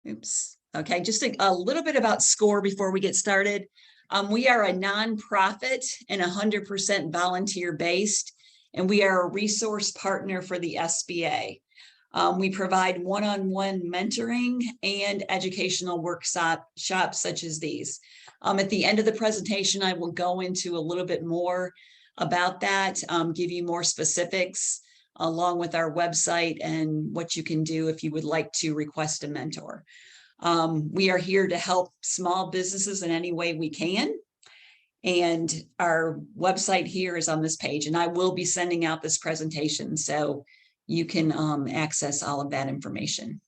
Oops. Okay, just a little bit about SCORE before we get started. We are a nonprofit and 100% volunteer based, and we are a resource partner for the SBA. We provide one-on-one mentoring and educational workshops such as these. At the end of the presentation, I will go into a little bit more about that, give you more specifics along with our website and what you can do if you would like to request a mentor. We are here to help small businesses in any way we can. And our website here is on this page, and I will be sending out this presentation so you can access all of that information.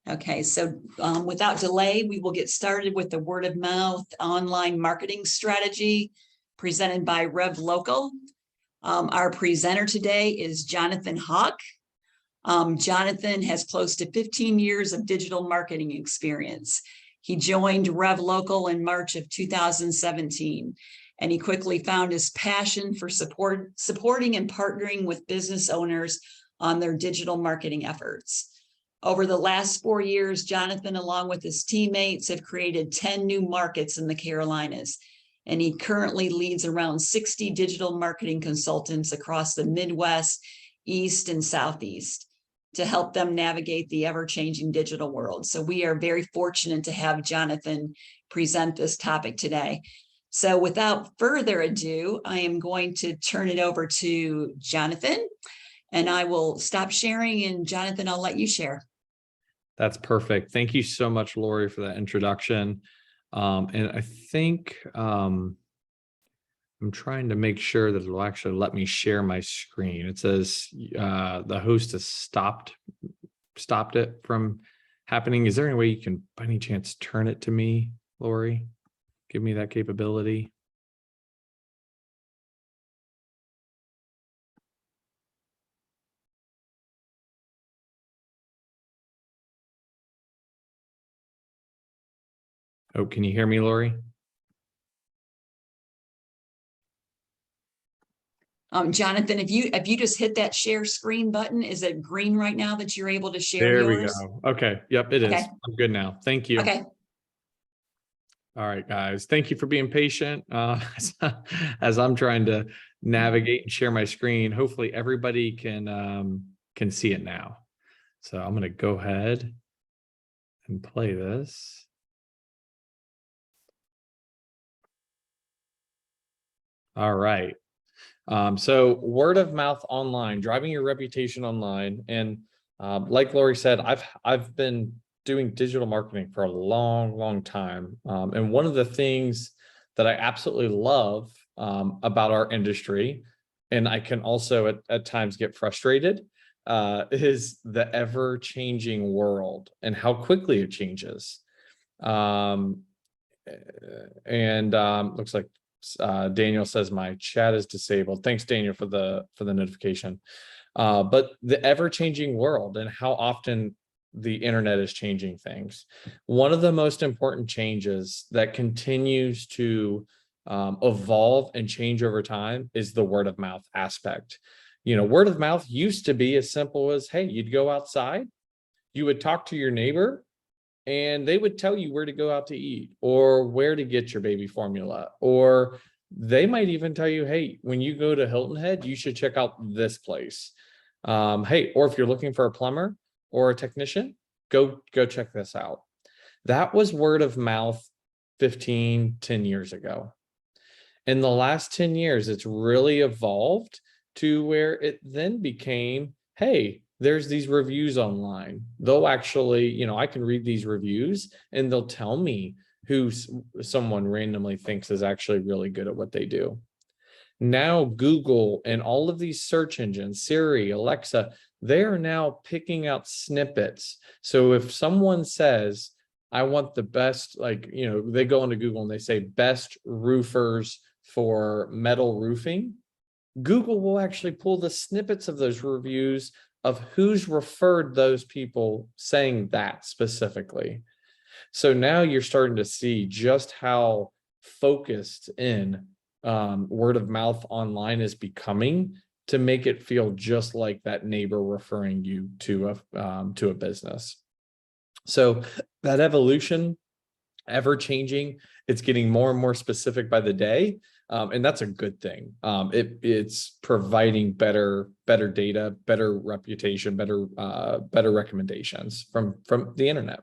Okay, so without delay, we will get started with the word of mouth online marketing strategy presented by RevLocal. Our presenter today is Jonathan Hawk. Jonathan has close to 15 years of digital marketing experience. He joined RevLocal in March of 2017, and he quickly found his passion for supporting and partnering with business owners on their digital marketing efforts. Over the last 4 years, Jonathan, along with his teammates, have created 10 new markets in the Carolinas, and he currently leads around 60 digital marketing consultants across the Midwest, East, and Southeast to help them navigate the ever-changing digital world. So we are very fortunate to have Jonathan present this topic today. So without further ado, I am going to turn it over to Jonathan, and I will stop sharing, and Jonathan, I'll let you share. That's perfect. Thank you so much, Lori, for that introduction. And I think I'm trying to make sure that it'll actually let me share my screen. It says the host has stopped it from happening. Is there any way you can, by any chance, turn it to me, Lori? Give me that capability. Oh, can you hear me, Lori? Jonathan, if you just hit that share screen button, is it green right now that you're able to share yours? There we go. Okay. Yep, it is. I'm good now. Thank you. Okay. All right, guys. Thank you for being patient as I'm trying to navigate and share my screen. Hopefully everybody can see it now. So I'm going to go ahead and play this. All right. So word of mouth online, driving your reputation online. And like Lori said, I've been doing digital marketing for a long time. And one of the things that I absolutely love about our industry, and I can also at times get frustrated, is the ever-changing world and how quickly it changes. Looks like Daniel says my chat is disabled. Thanks, Daniel, for the notification. But the ever-changing world and how often the internet is changing things. One of the most important changes that continues to evolve and change over time is the word of mouth aspect. You know, word of mouth used to be as simple as, hey, you'd go outside, you would talk to your neighbor, and they would tell you where to go out to eat or where to get your baby formula. Or they might even tell you, hey, when you go to Hilton Head, you should check out this place. Hey, or if you're looking for a plumber or a technician, go check this out. That was word of mouth 10 years ago. In the last 10 years, it's really evolved to where it then became, hey, there's these reviews online. They'll actually, you know, I can read these reviews and they'll tell me who someone randomly thinks is actually really good at what they do. Now, Google and all of these search engines, Siri, Alexa, they are now picking out snippets. So if someone says, I want the best, like, you know, they go into Google and they say best roofers for metal roofing, Google will actually pull the snippets of those reviews of who's referred those people saying that specifically. So now you're starting to see just how focused in word of mouth online is becoming to make it feel just like that neighbor referring you to a business. So that evolution, ever changing, it's getting more and more specific by the day. And that's a good thing. It's providing better data, better reputation, better recommendations from the internet.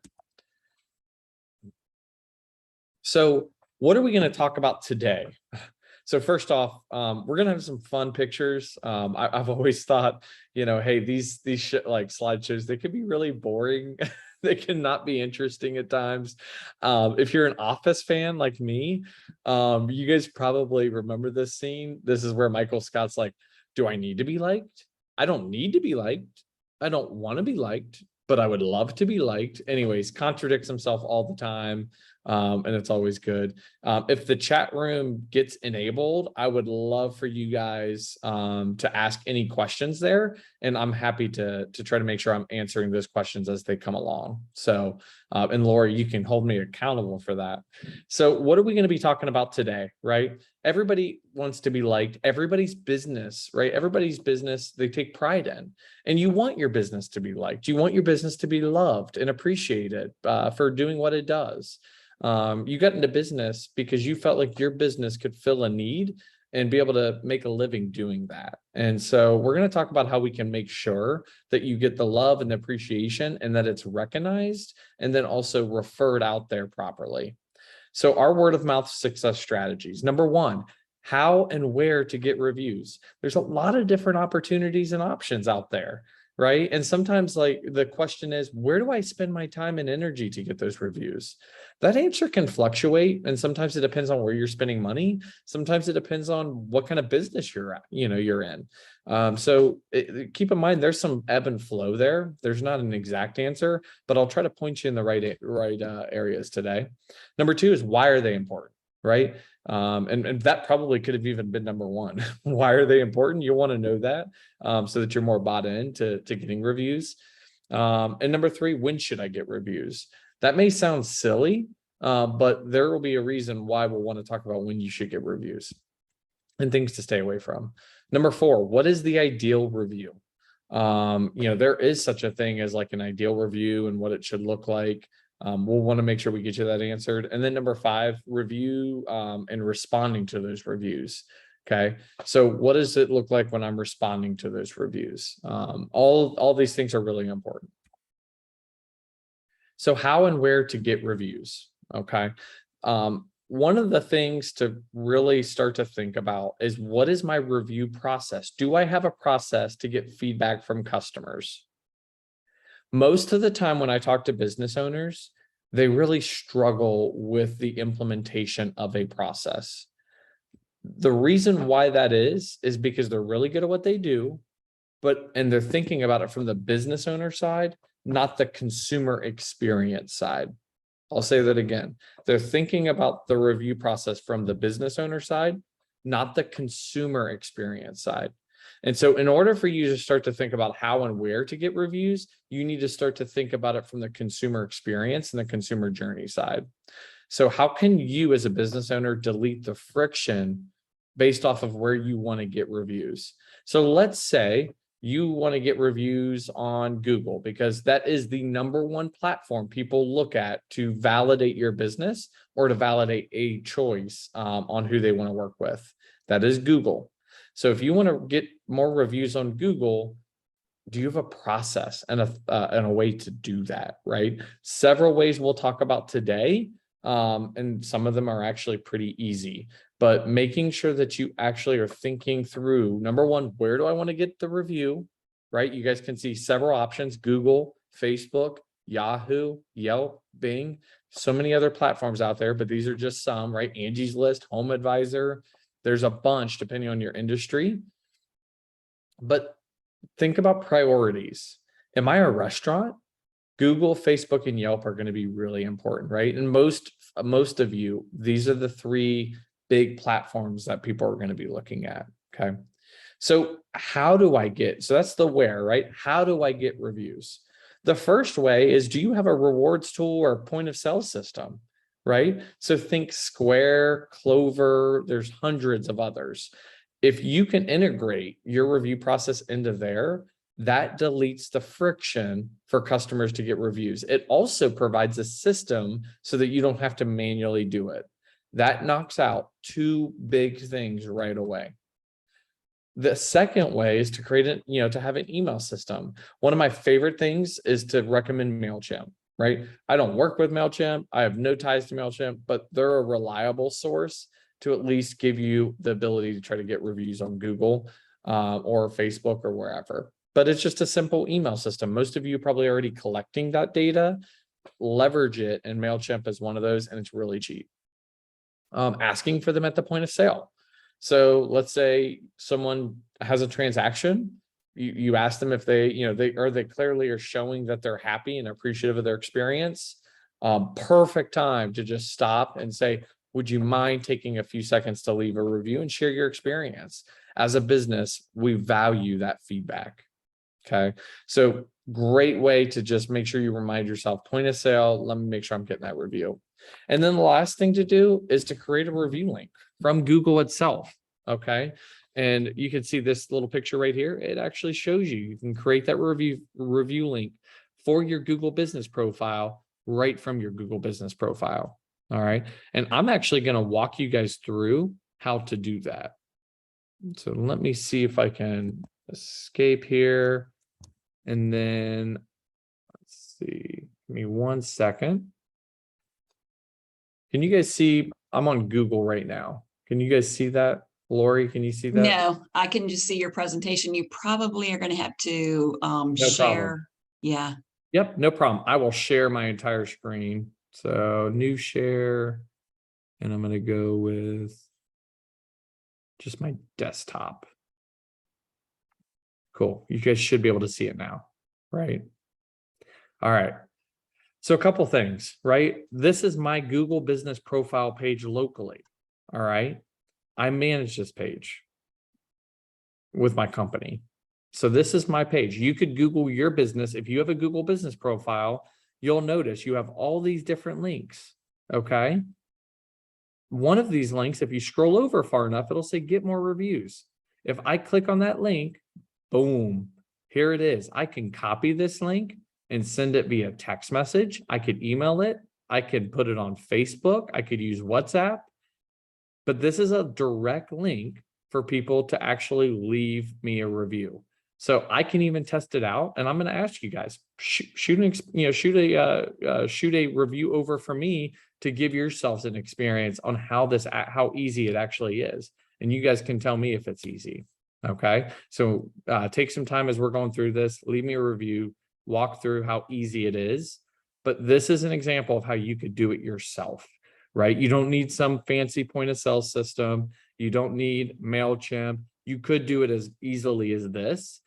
So what are we going to talk about today? So first off, we're going to have some fun pictures. I've always thought, hey, these like slideshows, they could be really boring. They can not be interesting at times. If you're an Office fan like me, you guys probably remember this scene. This is where Michael Scott's like, do I need to be liked? I don't need to be liked. I don't want to be liked, but I would love to be liked. Anyways, contradicts himself all the time. And it's always good. If the chat room gets enabled, I would love for you guys to ask any questions there, and I'm happy to try to make sure I'm answering those questions as they come along. So, and Laura, you can hold me accountable for that. So what are we going to be talking about today, right? Everybody wants to be liked. Everybody's business, right? Everybody's business, they take pride in, and you want your business to be liked. You want your business to be loved and appreciated for doing what it does. You got into business because you felt like your business could fill a need and be able to make a living doing that. And so we're going to talk about how we can make sure that you get the love and the appreciation and that it's recognized and then also referred out there properly. So our word of mouth success strategies. Number one, how and where to get reviews. There's a lot of different opportunities and options out there, right? And sometimes like the question is, where do I spend my time and energy to get those reviews? That answer can fluctuate. And sometimes it depends on where you're spending money. Sometimes it depends on what kind of business you're at, you're in. So keep in mind, there's some ebb and flow there. There's not an exact answer, but I'll try to point you in the right areas today. Number two is, why are they important, right? And that probably could have even been number one. Why are they important? You want to know that so that you're more bought in to getting reviews. And number three, when should I get reviews? That may sound silly, but there will be a reason why we'll want to talk about when you should get reviews and things to stay away from. Number four, what is the ideal review? There is such a thing as like an ideal review and what it should look like. We'll want to make sure we get you that answered. And then number five, review and responding to those reviews. Okay. So what does it look like when I'm responding to those reviews? All these things are really important. So how and where to get reviews. Okay. One of the things to really start to think about is, what is my review process? Do I have a process to get feedback from customers? Most of the time when I talk to business owners, they really struggle with the implementation of a process. The reason why that is because they're really good at what they do, and they're thinking about it from the business owner side, not the consumer experience side. I'll say that again. They're thinking about the review process from the business owner side, not the consumer experience side. And so in order for you to start to think about how and where to get reviews, you need to start to think about it from the consumer experience and the consumer journey side. So how can you as a business owner delete the friction based off of where you want to get reviews? So let's say you want to get reviews on Google because that is the number one platform people look at to validate your business or to validate a choice on who they want to work with. That is Google. So if you want to get more reviews on Google, do you have a process and a way to do that, right? Several ways we'll talk about today, and some of them are actually pretty easy. But making sure that you actually are thinking through, number one, where do I want to get the review, right? You guys can see several options: Google, Facebook, Yahoo, Yelp, Bing, so many other platforms out there, but these are just some, right? Angie's List, Home Advisor. There's a bunch depending on your industry. But think about priorities. Am I a restaurant? Google, Facebook, and Yelp are going to be really important, right? And most of you, these are the three big platforms that people are going to be looking at. Okay. So how do I get, so that's the where, right? How do I get reviews? The first way is, do you have a rewards tool or point of sale system, right? So think Square, Clover, there's hundreds of others. If you can integrate your review process into there, That deletes the friction for customers to get reviews. It also provides a system so that you don't have to manually do it. That knocks out two big things right away. The second way is to create to have an email system. One of my favorite things is to recommend MailChimp, right? I don't work with MailChimp. I have no ties to MailChimp, but they're a reliable source to at least give you the ability to try to get reviews on Google or Facebook or wherever. But it's just a simple email system. Most of you are probably already collecting that data. Leverage it, and MailChimp is one of those, and it's really cheap. Asking for them at the point of sale. So let's say someone has a transaction. You ask them if they clearly are showing that they're happy and appreciative of their experience. Perfect time to just stop and say, would you mind taking a few seconds to leave a review and share your experience? As a business, we value that feedback. Okay. So great way to just make sure you remind yourself, point of sale, let me make sure I'm getting that review. And then the last thing to do is to create a review link from Google itself. Okay. And you can see this little picture right here. It actually shows you can create that review link for your Google business profile right from your Google business profile. All right. And I'm actually going to walk you guys through how to do that. So let me see if I can escape here. And then let's see, give me 1 second. Can you guys see? I'm on Google right now. Can you guys see that? Lori, can you see that? No, I can just see your presentation. You probably are going to have to share. Problem. Yeah. Yep, no problem. I will share my entire screen. So new share, and I'm going to go with just my desktop. Cool. You guys should be able to see it now, right? All right. So a couple things, right? This is my Google business profile page locally. All right. I manage this page with my company. So this is my page. You could Google your business. If you have a Google business profile, you'll notice you have all these different links. Okay. One of these links, if you scroll over far enough, it'll say get more reviews. If I click on that link, boom, here it is. I can copy this link and send it via text message. I could email it. I could put it on Facebook. I could use WhatsApp. But this is a direct link for people to actually leave me a review. So I can even test it out. And I'm going to ask you guys, shoot a review over for me to give yourselves an experience on how easy it actually is. And you guys can tell me if it's easy. Okay. So take some time as we're going through this, leave me a review, walk through how easy it is. But this is an example of how you could do it yourself, right? You don't need some fancy point of sale system. You don't need MailChimp. You could do it as easily as this.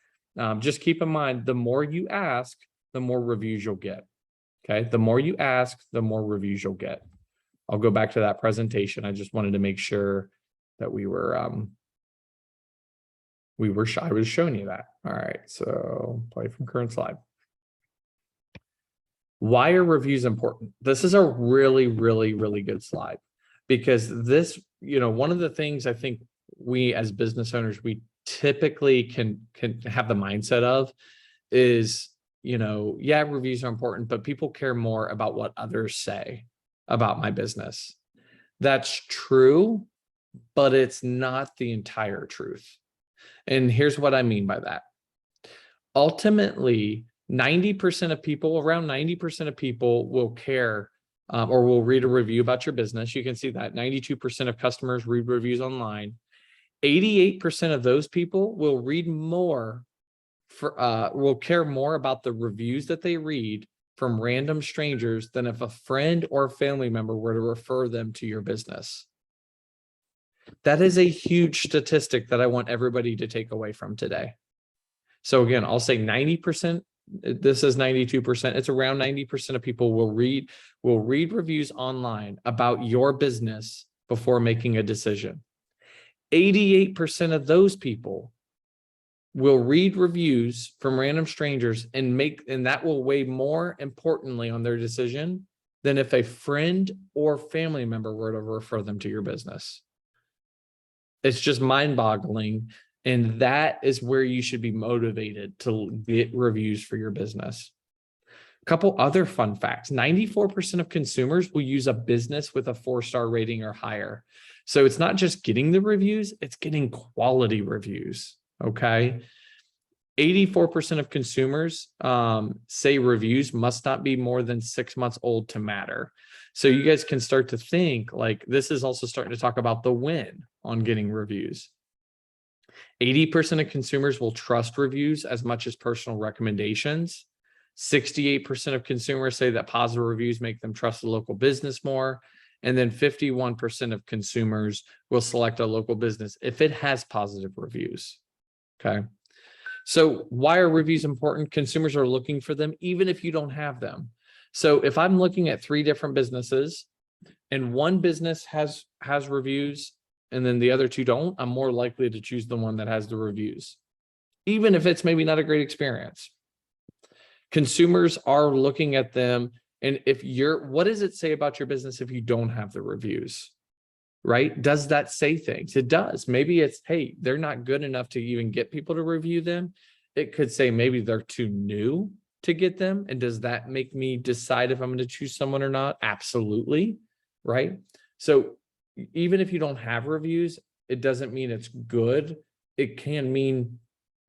Just keep in mind, the more you ask, the more reviews you'll get. Okay. The more you ask, the more reviews you'll get. I'll go back to that presentation. I just wanted to make sure that I was showing you that. All right. So play from current slide. Why are reviews important? This is a really, really, really good slide, because this, one of the things I think we as business owners, we typically can have the mindset of is, yeah, reviews are important, but people care more about what others say about my business. That's true, but it's not the entire truth. And here's what I mean by that. Ultimately, around 90% of people will care or will read a review about your business. You can see that 92% of customers read reviews online. 88% of those people will will care more about the reviews that they read from random strangers than if a friend or family member were to refer them to your business. That is a huge statistic that I want everybody to take away from today. So again, I'll say 90%. This is 92%. It's around 90% of people will read reviews online about your business before making a decision. 88% of those people will read reviews from random strangers and that will weigh more importantly on their decision than if a friend or family member were to refer them to your business. It's just mind-boggling And that is where you should be motivated to get reviews for your business. A couple other fun facts. 94% of consumers will use a business with a 4-star rating or higher. So it's not just getting the reviews, it's getting quality reviews. Okay. 84% of consumers say reviews must not be more than 6 months old to matter. So you guys can start to think like this is also starting to talk about the win on getting reviews. 80% of consumers will trust reviews as much as personal recommendations. 68% of consumers say that positive reviews make them trust a local business more. And then 51% of consumers will select a local business if it has positive reviews. Okay. So why are reviews important? Consumers are looking for them, even if you don't have them. So if I'm looking at 3 different businesses and one business has reviews and then the other 2 don't, I'm more likely to choose the one that has the reviews, even if it's maybe not a great experience. Consumers are looking at them. And what does it say about your business if you don't have the reviews, right? Does that say things? It does. Maybe it's, hey, they're not good enough to even get people to review them. It could say maybe they're too new to get them. And does that make me decide if I'm going to choose someone or not? Absolutely. Right. So even if you don't have reviews, it doesn't mean it's good. It can mean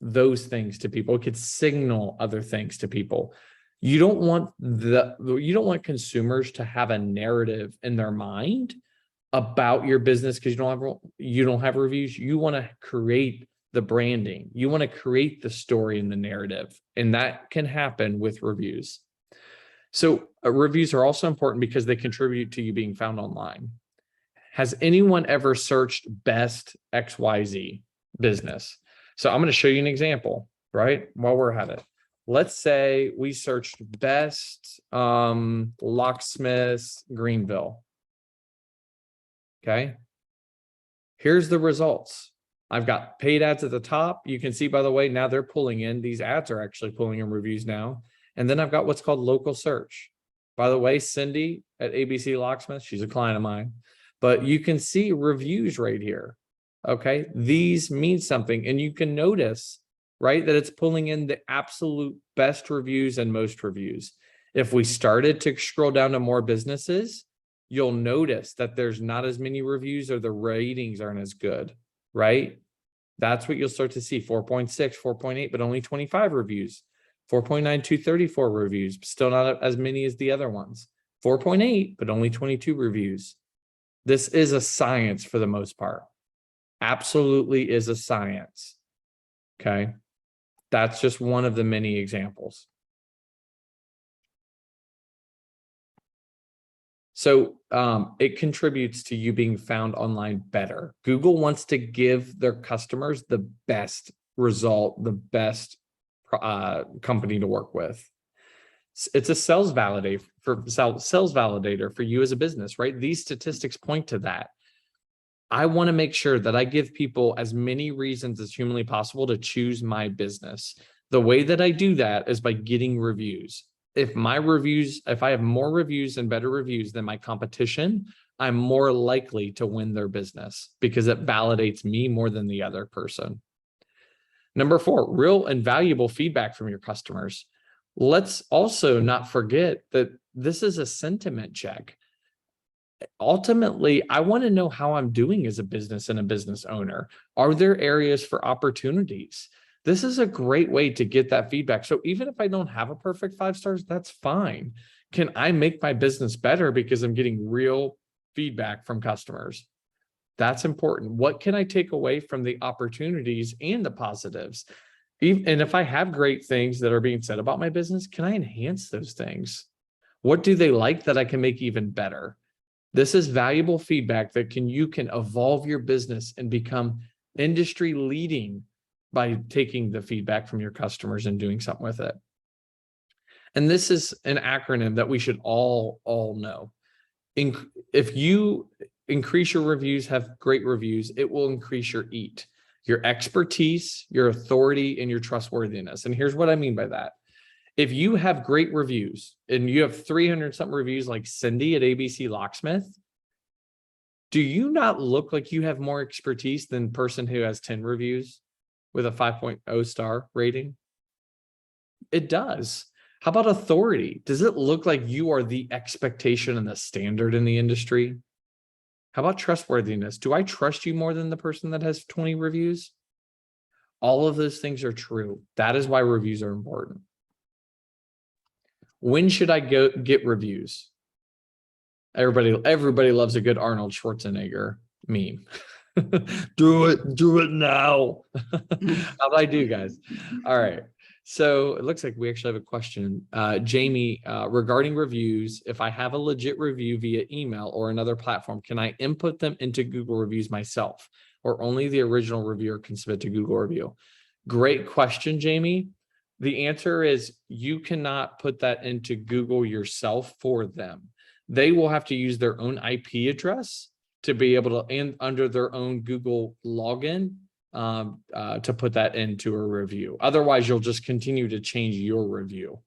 those things to people. It could signal other things to people. You don't want consumers to have a narrative in their mind about your business because you don't have reviews. You want to create the branding. You want to create the story and the narrative, and that can happen with reviews. So reviews are also important because they contribute to you being found online. Has anyone ever searched best XYZ business? So I'm going to show you an example, right? While we're at it. Let's say we searched best locksmiths Greenville. Okay. Here's the results. I've got paid ads at the top. You can see, by the way, now they're pulling in. These ads are actually pulling in reviews now. And then I've got what's called local search. By the way, Cindy at ABC Locksmith, she's a client of mine. But you can see reviews right here. Okay. These mean something. And you can notice, right, that it's pulling in the absolute best reviews and most reviews. If we started to scroll down to more businesses, you'll notice that there's not as many reviews or the ratings aren't as good, right? That's what you'll start to see. 4.6, 4.8, but only 25 reviews. 4.9, 234 reviews, still not as many as the other ones. 4.8, but only 22 reviews. This is a science for the most part. Absolutely is a science. Okay. That's just one of the many examples. So it contributes to you being found online better. Google wants to give their customers the best result, the best company to work with. It's a sales validator for you as a business, right? These statistics point to that. I want to make sure that I give people as many reasons as humanly possible to choose my business. The way that I do that is by getting reviews. If I have more reviews and better reviews than my competition, I'm more likely to win their business because it validates me more than the other person. Number 4, real and valuable feedback from your customers. Let's also not forget that this is a sentiment check. Ultimately, I want to know how I'm doing as a business and a business owner. Are there areas for opportunities? This is a great way to get that feedback. So even if I don't have a perfect 5 stars, that's fine. Can I make my business better because I'm getting real feedback from customers? That's important. What can I take away from the opportunities and the positives? And if I have great things that are being said about my business, can I enhance those things? What do they like that I can make even better? This is valuable feedback that you can evolve your business and become industry leading by taking the feedback from your customers and doing something with it. And this is an acronym that we should all know. If you increase your reviews, have great reviews, it will increase your EAT, your expertise, your authority, and your trustworthiness. And here's what I mean by that. If you have great reviews and you have 300 something reviews like Cindy at ABC Locksmith, do you not look like you have more expertise than the person who has 10 reviews? with a 5.0 star rating? It does. How about authority? Does it look like you are the expectation and the standard in the industry? How about trustworthiness? Do I trust you more than the person that has 20 reviews? All of those things are true. That is why reviews are important. When should I go get reviews? Everybody loves a good Arnold Schwarzenegger meme. Do it now. How'd I do, guys? All right. So it looks like we actually have a question. Jamie, regarding reviews, if I have a legit review via email or another platform, can I input them into Google reviews myself, or only the original reviewer can submit to Google review? Great question, Jamie. The answer is you cannot put that into Google yourself for them. They will have to use their own IP address to be able to, and under their own Google login, to put that into a review. Otherwise, you'll just continue to change your review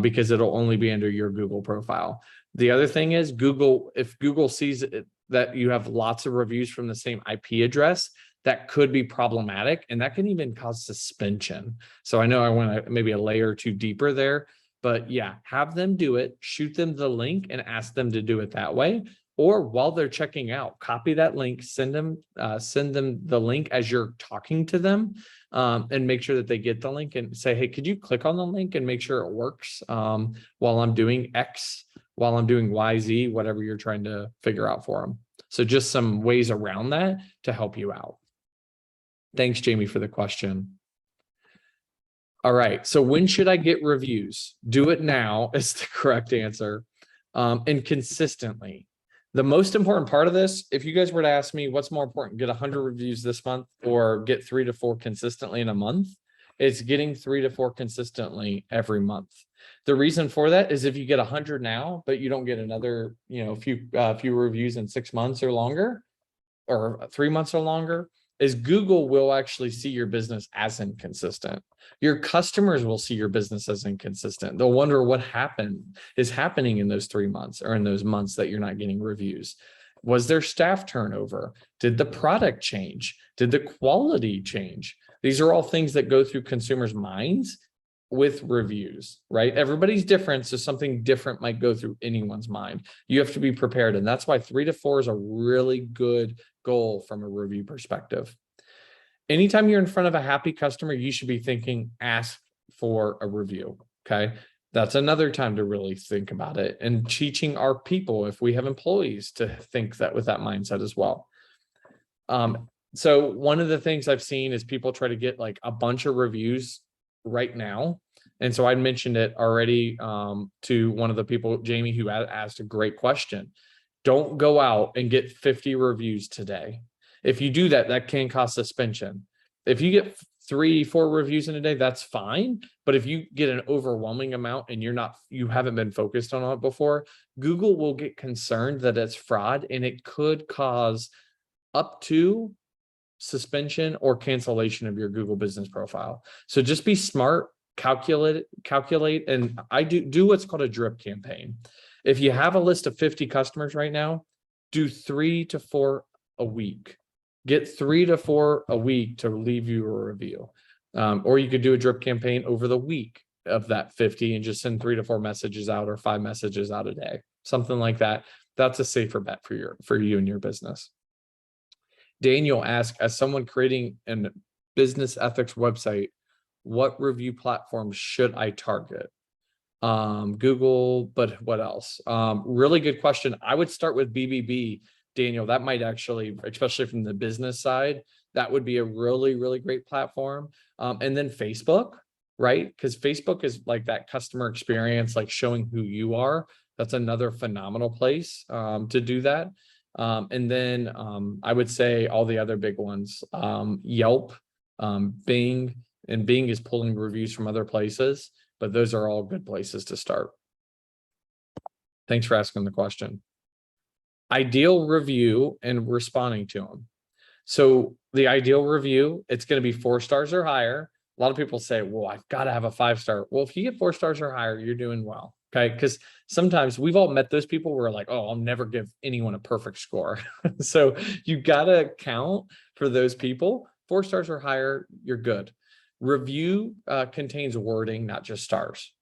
because it'll only be under your Google profile. The other thing is Google, if Google sees that you have lots of reviews from the same IP address, that could be problematic, and that can even cause suspension. So I know I went maybe a layer or two deeper there, but yeah, have them do it, shoot them the link and ask them to do it that way. Or while they're checking out, copy that link, send them the link as you're talking to them, and make sure that they get the link and say, hey, could you click on the link and make sure it works while I'm doing X, while I'm doing Y, Z, whatever you're trying to figure out for them. So just some ways around that to help you out. Thanks, Jamie, for the question. All right, so when should I get reviews? Do it now is the correct answer, and consistently. The most important part of this, if you guys were to ask me what's more important, get 100 reviews this month or get 3 to 4 consistently in a month, it's getting 3 to 4 consistently every month. The reason for that is if you get 100 now, but you don't get another, few reviews in 6 months or longer, or 3 months or longer, is Google will actually see your business as inconsistent. Your customers will see your business as inconsistent. They'll wonder what is happening in those 3 months or in those months that you're not getting reviews. Was there staff turnover? Did the product change? Did the quality change? These are all things that go through consumers' minds with reviews, right? Everybody's different, so something different might go through anyone's mind. You have to be prepared, and that's why 3 to 4 is a really good goal from a review perspective. Anytime you're in front of a happy customer, you should be thinking, ask for a review, okay? That's another time to really think about it, and teaching our people, if we have employees, to think that with that mindset as well. So one of the things I've seen is people try to get like a bunch of reviews right now. And so I mentioned it already to one of the people, Jamie, who asked a great question. Don't go out and get 50 reviews today. If you do that, that can cause suspension. If you get 3-4 reviews in a day, that's fine. But if you get an overwhelming amount and you haven't been focused on it before, Google will get concerned that it's fraud, and it could cause up to suspension or cancellation of your Google business profile. So just be smart, calculate, and I do what's called a drip campaign. If you have a list of 50 customers right now, do 3 to 4 a week. Get 3 to 4 a week to leave you a review. Or you could do a drip campaign over the week of that 50 and just send 3 to 4 messages out or 5 messages out a day, something like that. That's a safer bet for you and your business. Daniel asked, as someone creating a business ethics website, what review platforms should I target? Google, but what else? Really good question. I would start with BBB, Daniel. That might actually, especially from the business side, that would be a really, really great platform. And then Facebook, right? Because Facebook is like that customer experience, like showing who you are. That's another phenomenal place to do that. And then I would say all the other big ones, Yelp, Bing, and Bing is pulling reviews from other places, but those are all good places to start. Thanks for asking the question. Ideal review and responding to them. So the ideal review, it's going to be 4 stars or higher. A lot of people say, well, I've got to have a 5-star. Well, if you get 4 stars or higher, you're doing well. Okay. Because sometimes we've all met those people who are like, oh, I'll never give anyone a perfect score. So you got to count for those people 4 stars or higher, you're good. Review contains wording, not just stars,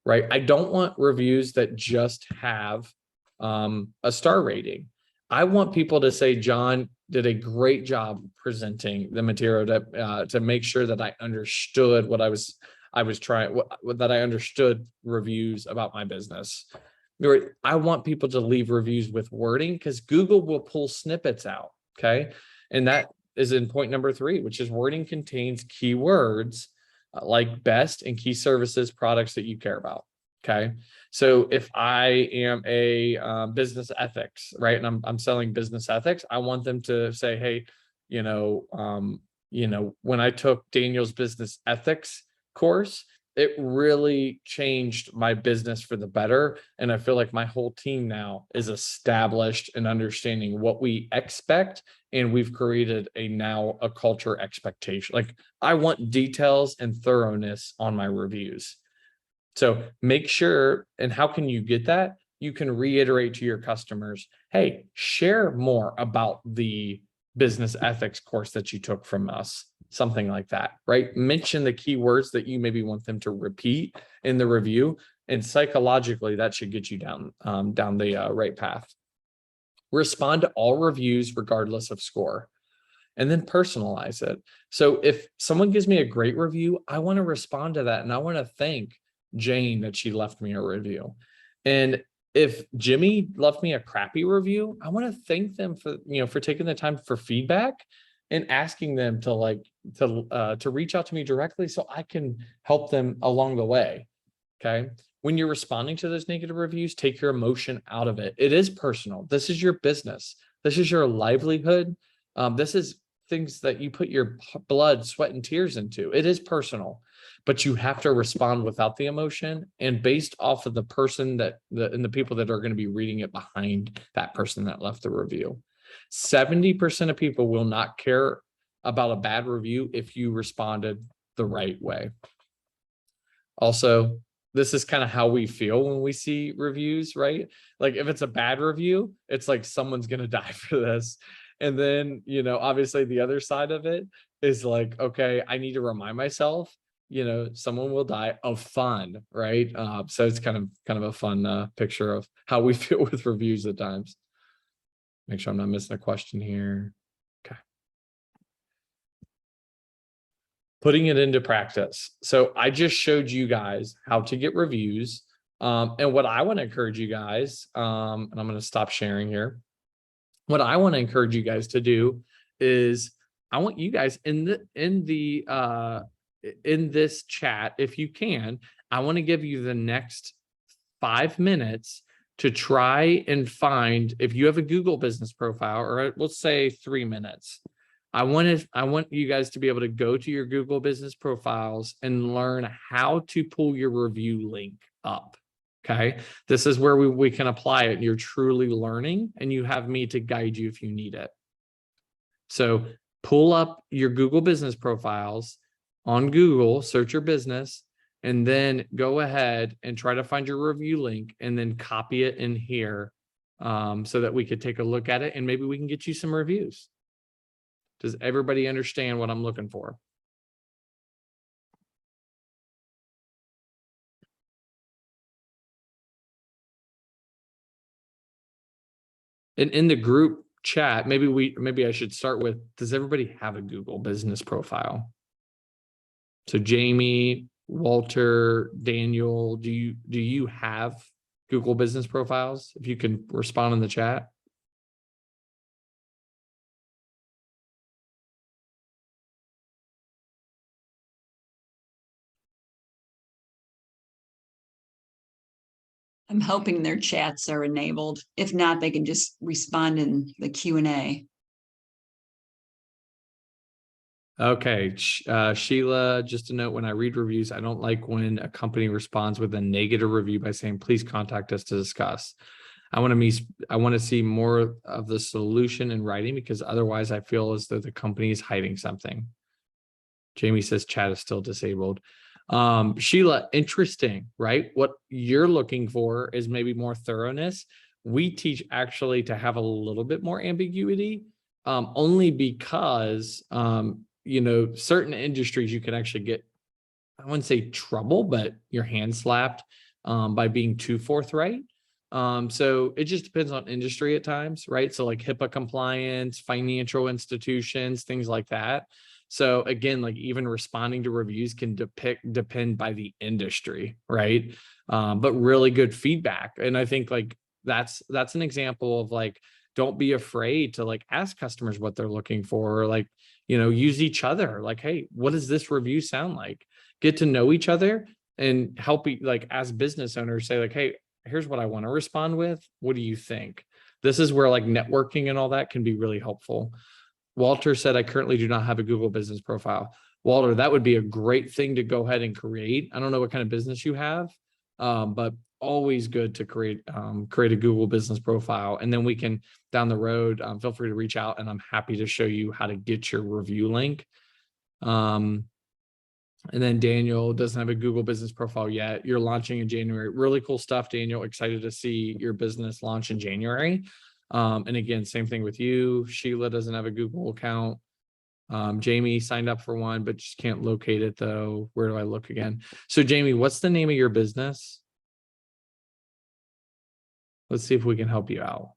right? I don't want reviews that just have a star rating. I want people to say, John did a great job presenting the material to make sure that I understood what I was trying, that I understood reviews about my business. I want people to leave reviews with wording because Google will pull snippets out. Okay. And that is in point number 3, which is wording contains keywords like best and key services, products that you care about. Okay. So if I am a business ethics, right, and I'm selling business ethics, I want them to say, hey, when I took Daniel's business ethics course, it really changed my business for the better. And I feel like my whole team now is established in understanding what we expect. And we've created a culture expectation. Like I want details and thoroughness on my reviews. So make sure, and how can you get that? You can reiterate to your customers, hey, share more about the business ethics course that you took from us, something like that, right? Mention the keywords that you maybe want them to repeat in the review, and psychologically that should get you down the right path. Respond to all reviews regardless of score, and then personalize it. So if someone gives me a great review, I want to respond to that, and I want to thank Jane that she left me a review. And if Jimmy left me a crappy review, I want to thank them for taking the time for feedback and asking them to reach out to me directly so I can help them along the way. Okay. When you're responding to those negative reviews, take your emotion out of it. It is personal. This is your business. This is your livelihood. This is things that you put your blood, sweat, and tears into. It is personal, but you have to respond without the emotion and based off of the person and the people that are going to be reading it behind that person that left the review. 70% of people will not care about a bad review if you responded the right way. Also, this is kind of how we feel when we see reviews, right? Like if it's a bad review, it's like someone's going to die for this. And then, obviously the other side of it is like, okay, I need to remind myself, someone will die of fun, right? So it's kind of a fun picture of how we feel with reviews at times. Make sure I'm not missing a question here. Okay. Putting it into practice. So I just showed you guys how to get reviews. And what I want to encourage you guys, and I'm going to stop sharing here. What I want to encourage you guys to do is I want you guys in this chat, if you can, I want to give you the next 5 minutes to try and find, if you have a Google business profile, or let's say 3 minutes, I want you guys to be able to go to your Google business profiles and learn how to pull your review link up. Okay. This is where we can apply it. You're truly learning and you have me to guide you if you need it. So pull up your Google business profiles on Google, search your business, and then go ahead and try to find your review link and then copy it in here so that we could take a look at it and maybe we can get you some reviews. Does everybody understand what I'm looking for? And in the group chat, maybe I should start with, does everybody have a Google business profile? So Jamie, Walter, Daniel, do you have Google business profiles? If you can respond in the chat. I'm hoping their chats are enabled. If not, they can just respond in the Q&A. Okay, Sheila, just a note, when I read reviews, I don't like when a company responds with a negative review by saying, please contact us to discuss. I want to see more of the solution in writing because otherwise I feel as though the company is hiding something. Jamie says chat is still disabled. Sheila, interesting, right? What you're looking for is maybe more thoroughness. We teach actually to have a little bit more ambiguity, only because certain industries you can actually get, I wouldn't say trouble, but your hand slapped by being too forthright. So it just depends on industry at times, right? So like HIPAA compliance, financial institutions, things like that. So again, like even responding to reviews can depend by the industry, right? But really good feedback. And I think like that's an example of like, don't be afraid to like ask customers what they're looking for, or like, use each other. Like, hey, what does this review sound like? Get to know each other and help like as business owners say like, hey, here's what I want to respond with. What do you think? This is where like networking and all that can be really helpful. Walter said, I currently do not have a Google business profile. Walter, that would be a great thing to go ahead and create. I don't know what kind of business you have, but always good to create a Google business profile. And then we can down the road, feel free to reach out and I'm happy to show you how to get your review link. And then Daniel doesn't have a Google business profile yet. You're launching in January. Really cool stuff, Daniel. Excited to see your business launch in January. And again, same thing with you. Sheila doesn't have a Google account. Jamie signed up for one, but just can't locate it though. Where do I look again? So Jamie, what's the name of your business? Let's see if we can help you out.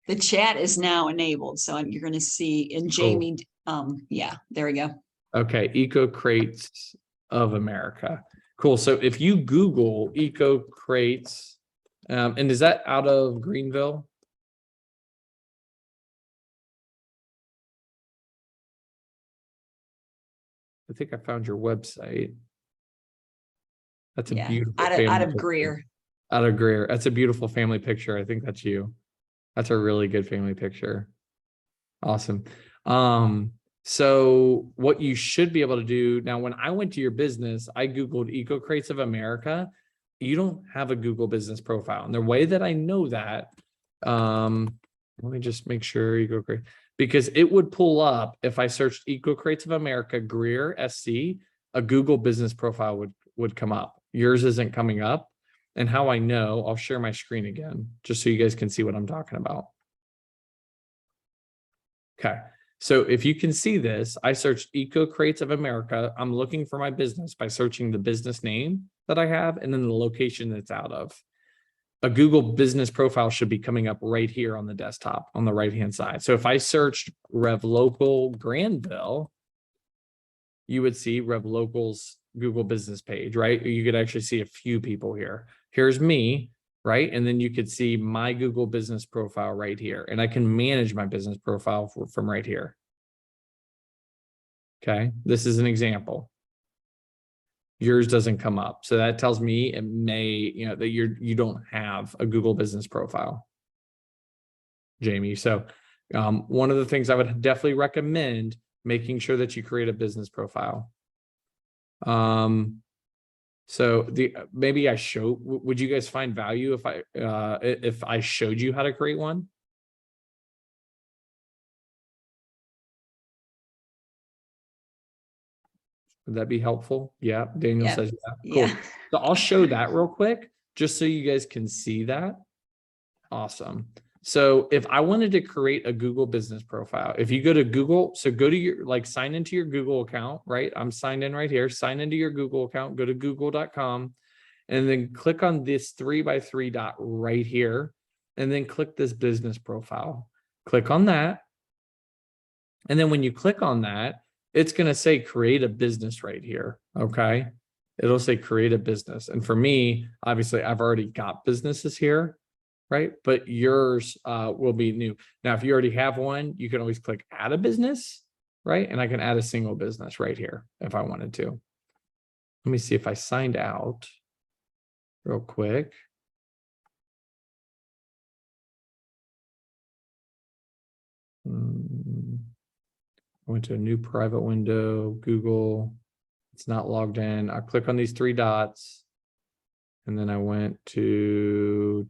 The chat is now enabled, so you're going to see in Jamie. Yeah, there we go. Okay, Eco Crates of America. Cool. So if you Google Eco Crates, and is that out of Greenville? I think I found your website. That's a beautiful out of Greer. Out of Greer. That's a beautiful family picture. I think that's you. That's a really good family picture. Awesome. So what you should be able to do now, when I went to your business, I Googled Eco Crates of America. You don't have a Google business profile. And the way that I know that, let me just make sure Eco Crate, because it would pull up if I searched Eco Crates of America, Greer SC, a Google business profile would come up. Yours isn't coming up. And how I know, I'll share my screen again, just so you guys can see what I'm talking about. Okay. So if you can see this, I searched Eco Crates of America. I'm looking for my business by searching the business name that I have and then the location that's out of. A Google business profile should be coming up right here on the desktop on the right-hand side. So if I searched RevLocal Granville, you would see RevLocal's Google business page, right? You could actually see a few people here. Here's me, right? And then you could see my Google business profile right here. And I can manage my business profile from right here. Okay, this is an example. Yours doesn't come up. So that tells me it may, that you don't have a Google business profile, Jamie. So one of the things I would definitely recommend making sure that you create a business profile. So maybe would you guys find value if I showed you how to create one? Would that be helpful? Yeah, Daniel says yeah. Cool. Yeah. So I'll show that real quick, just so you guys can see that. Awesome. So if I wanted to create a Google business profile, if you go to Google, so go to your, sign into your Google account, right? I'm signed in right here. Sign into your Google account, go to google.com, and then click on this 3x3 dot right here, and then click this business profile. Click on that. And then when you click on that, it's going to say create a business right here. Okay. It'll say create a business. And for me, obviously, I've already got businesses here, right? But yours will be new. Now, if you already have one, you can always click add a business, right? And I can add a single business right here if I wanted to. Let me see if I signed out real quick. I went to a new private window, Google. It's not logged in. I click on these 3 dots. And then I went to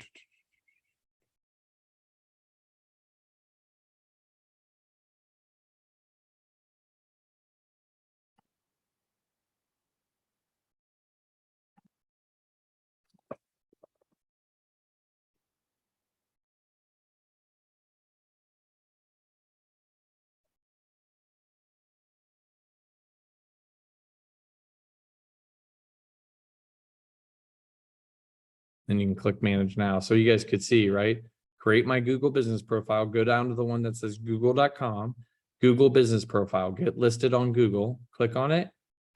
And you can click manage now. So you guys could see, right? Create my Google business profile, go down to the one that says google.com, Google business profile, get listed on Google, click on it,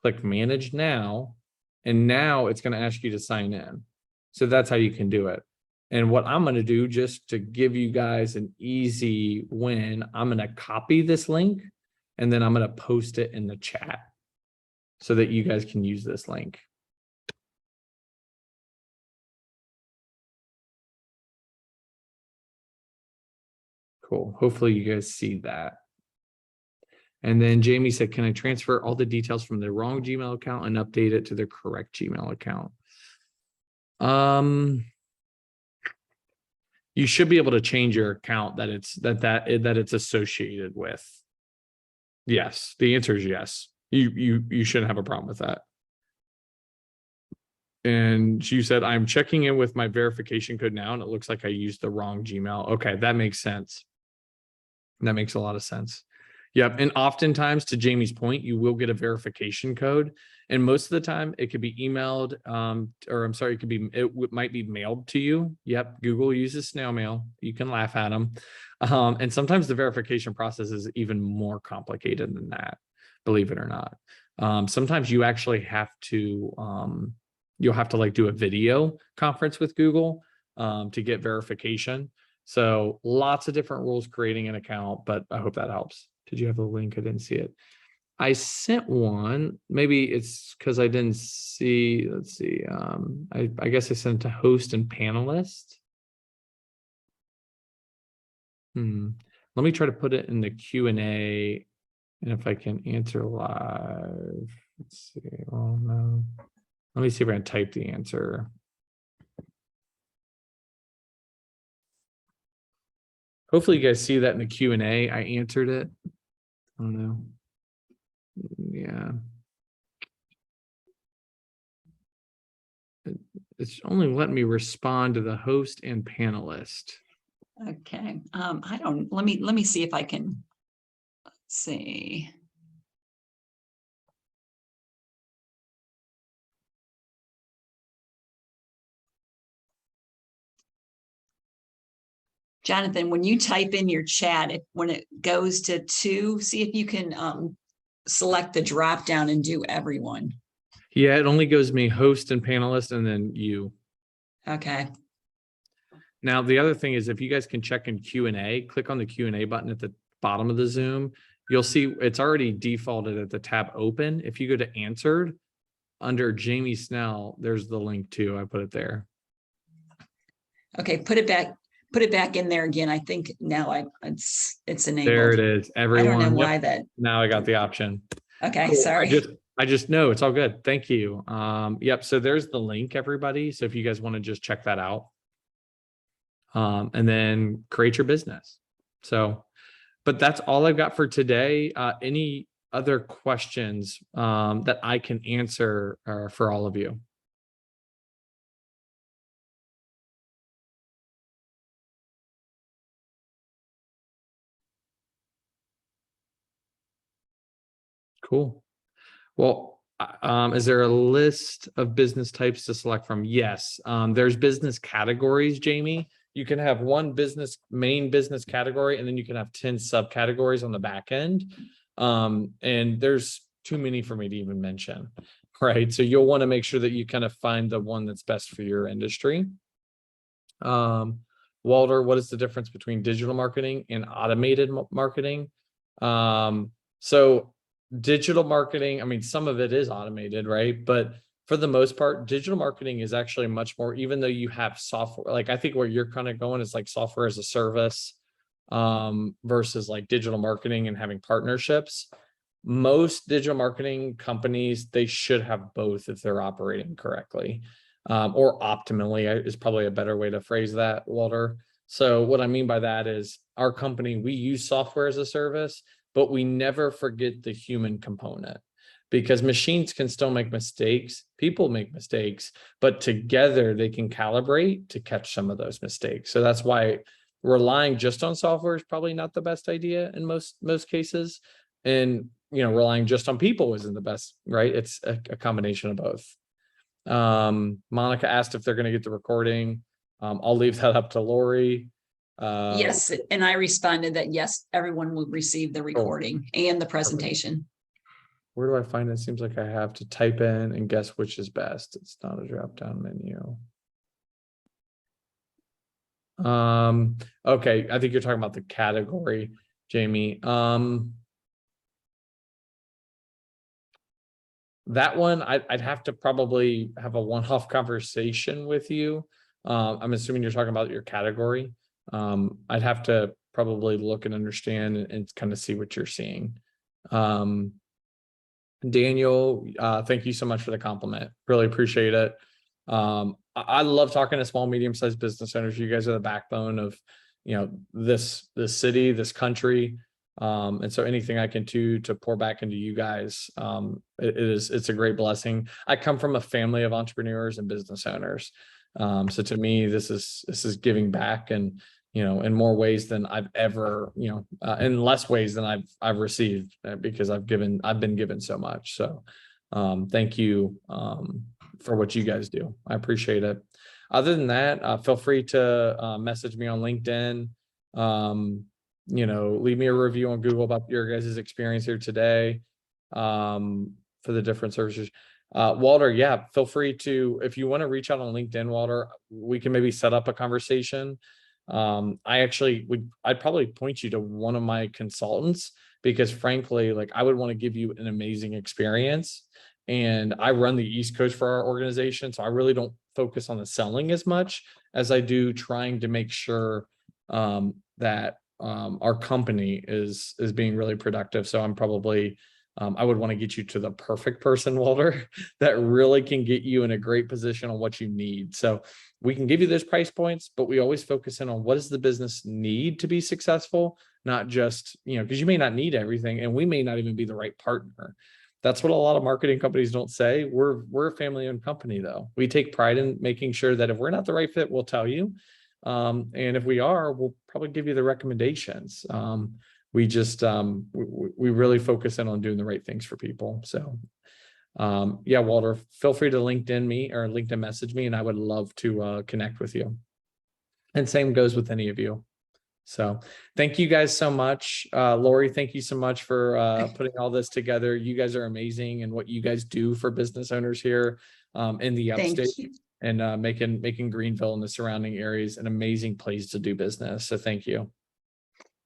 click manage now. And now it's going to ask you to sign in. So that's how you can do it. And what I'm going to do, just to give you guys an easy win, I'm going to copy this link and then I'm going to post it in the chat so that you guys can use this link. Cool. Hopefully you guys see that. And then Jamie said, can I transfer all the details from the wrong Gmail account and update it to the correct Gmail account? You should be able to change your account that it's associated with. Yes, the answer is yes. You shouldn't have a problem with that. And she said, I'm checking in with my verification code now, and it looks like I used the wrong Gmail. Okay, that makes sense. That makes a lot of sense. Yep. And oftentimes, to Jamie's point, you will get a verification code. And most of the time it could be emailed, or I'm sorry, it might be mailed to you. Yep. Google uses snail mail. You can laugh at them. And sometimes the verification process is even more complicated than that, believe it or not. Sometimes you actually have to, you'll have to like do a video conference with Google to get verification. So lots of different rules creating an account, but I hope that helps. Did you have a link? I didn't see it. I sent one. Maybe it's because I didn't see. Let's see. I guess I sent it to host and panelist. Let me try to put it in the Q&A, and if I can answer live. Let's see. Oh no. Let me see if I can type the answer. Hopefully you guys see that in the Q&A. I answered it. I don't know. Yeah. It's only letting me respond to the host and panelist. Okay. I don't, let me see if I can, let's see. Jonathan, when you type in your chat, when it goes to 2, see if you can select the drop down and do everyone. Yeah, it only goes me host and panelist and then you. Okay. Now, the other thing is if you guys can check in Q&A, click on the Q&A button at the bottom of the Zoom, you'll see it's already defaulted at the tab open. If you go to answered under Jamie Snell, there's the link too. I put it there. Okay, put it back in there again. I think now it's enabled. There it is. Everyone. I don't know why that. Now I got the option. Okay, cool. Sorry. I just know it's all good. Thank you. Yep. So there's the link, everybody. So if you guys want to just check that out, and then create your business. So, but that's all I've got for today. Any other questions that I can answer for all of you? Cool. Well, is there a list of business types to select from? Yes. There's business categories, Jamie. You can have one main business category, and then you can have 10 subcategories on the back end. And there's too many for me to even mention, right? So you'll want to make sure that you kind of find the one that's best for your industry. Walter, what is the difference between digital marketing and automated marketing? So digital marketing, I mean, some of it is automated, right? But for the most part, digital marketing is actually much more, even though you have software, like I think where you're kind of going is like software as a service versus like digital marketing and having partnerships. Most digital marketing companies, they should have both if they're operating correctly, or optimally is probably a better way to phrase that, Walter. So what I mean by that is our company, we use software as a service, but we never forget the human component, because machines can still make mistakes. People make mistakes, but together they can calibrate to catch some of those mistakes. So that's why relying just on software is probably not the best idea in most cases. And, relying just on people isn't the best, right? It's a combination of both. Monica asked if they're going to get the recording. I'll leave that up to Lori. Yes, and I responded that yes, everyone will receive the recording and the presentation. Where do I find it? Seems like I have to type in and guess which is best. It's not a drop-down menu. Okay, I think you're talking about the category, Jamie. That one, I'd have to probably have a one-off conversation with you. I'm assuming you're talking about your category. I'd have to probably look and understand and kind of see what you're seeing. Daniel, thank you so much for the compliment. Really appreciate it. I love talking to small, medium-sized business owners. You guys are the backbone of, this city, this country. And so anything I can do to pour back into you guys, it's a great blessing. I come from a family of entrepreneurs and business owners. So to me, this is giving back, and in more ways than I've ever, in less ways than I've received, because I've been given so much. So thank you for what you guys do. I appreciate it. Other than that, feel free to message me on LinkedIn. Leave me a review on Google about your guys' experience here today for the different services. Walter, yeah, feel free to, if you want to reach out on LinkedIn, Walter, we can maybe set up a conversation. I'd probably point you to one of my consultants, because frankly, like, I would want to give you an amazing experience. And I run the East Coast for our organization, so I really don't focus on the selling as much as I do trying to make sure that our company is being really productive. So I'm probably I would want to get you to the perfect person, Walter, that really can get you in a great position on what you need. So we can give you those price points, but we always focus in on what does the business need to be successful, not just, because you may not need everything, and we may not even be the right partner. That's what a lot of marketing companies don't say. We're a family-owned company, though. We take pride in making sure that if we're not the right fit, we'll tell you. And if we are, we'll probably give you the recommendations. We just, we really focus in on doing the right things for people. So, yeah, Walter, feel free to LinkedIn me or LinkedIn message me, and I would love to connect with you. And same goes with any of you. So thank you guys so much. Lori, thank you so much for putting all this together. You guys are amazing, and what you guys do for business owners here in the upstate, and making Greenville and the surrounding areas an amazing place to do business. So thank you.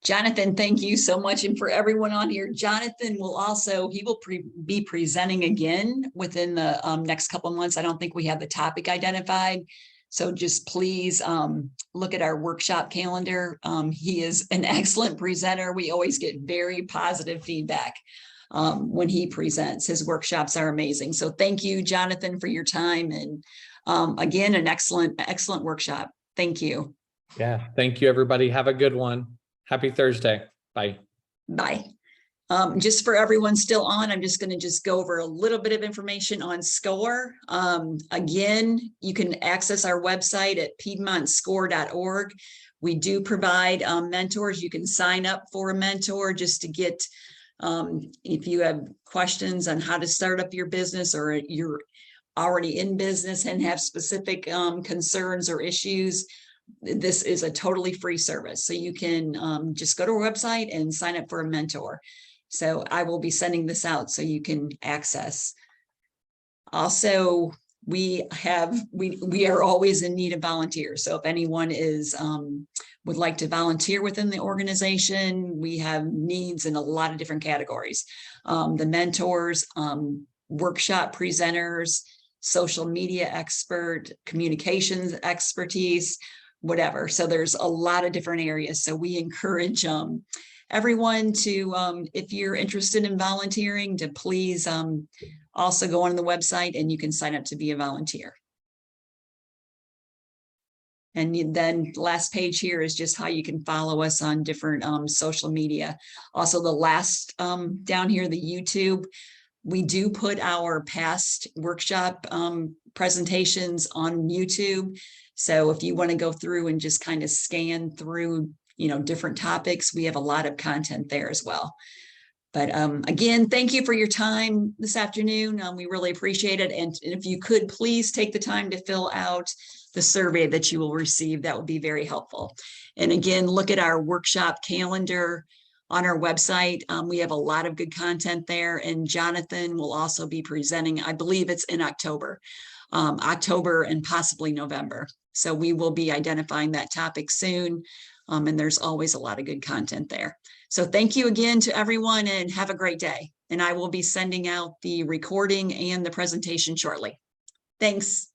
Jonathan, thank you so much. And for everyone on here, Jonathan will be presenting again within the next couple of months. I don't think we have the topic identified. So just please look at our workshop calendar. He is an excellent presenter. We always get very positive feedback when he presents. His workshops are amazing. So thank you, Jonathan, for your time. And again, an excellent workshop. Thank you. Yeah. Thank you, everybody. Have a good one. Happy Thursday. Bye. Bye. Just for everyone still on, I'm just going to go over a little bit of information on SCORE. Again, you can access our website at piedmontscore.org. We do provide mentors. You can sign up for a mentor just to get, if you have questions on how to start up your business, or you're already in business and have specific concerns or issues. This is a totally free service. So you can just go to our website and sign up for a mentor. So I will be sending this out so you can access. Also, we are always in need of volunteers. So if anyone would like to volunteer within the organization, we have needs in a lot of different categories. The mentors, workshop presenters, social media expert, communications expertise, whatever. So there's a lot of different areas. So we encourage everyone to, if you're interested in volunteering, to please also go on the website and you can sign up to be a volunteer. And then last page here is just how you can follow us on different social media. Also the last down here, the YouTube, we do put our past workshop presentations on YouTube. So if you want to go through and just kind of scan through, different topics, we have a lot of content there as well. But again, thank you for your time this afternoon. We really appreciate it. And if you could please take the time to fill out the survey that you will receive, that would be very helpful. And again, look at our workshop calendar on our website. We have a lot of good content there, and Jonathan will also be presenting, I believe it's in October and possibly November. So we will be identifying that topic soon. And there's always a lot of good content there. So thank you again to everyone and have a great day. And I will be sending out the recording and the presentation shortly. Thanks.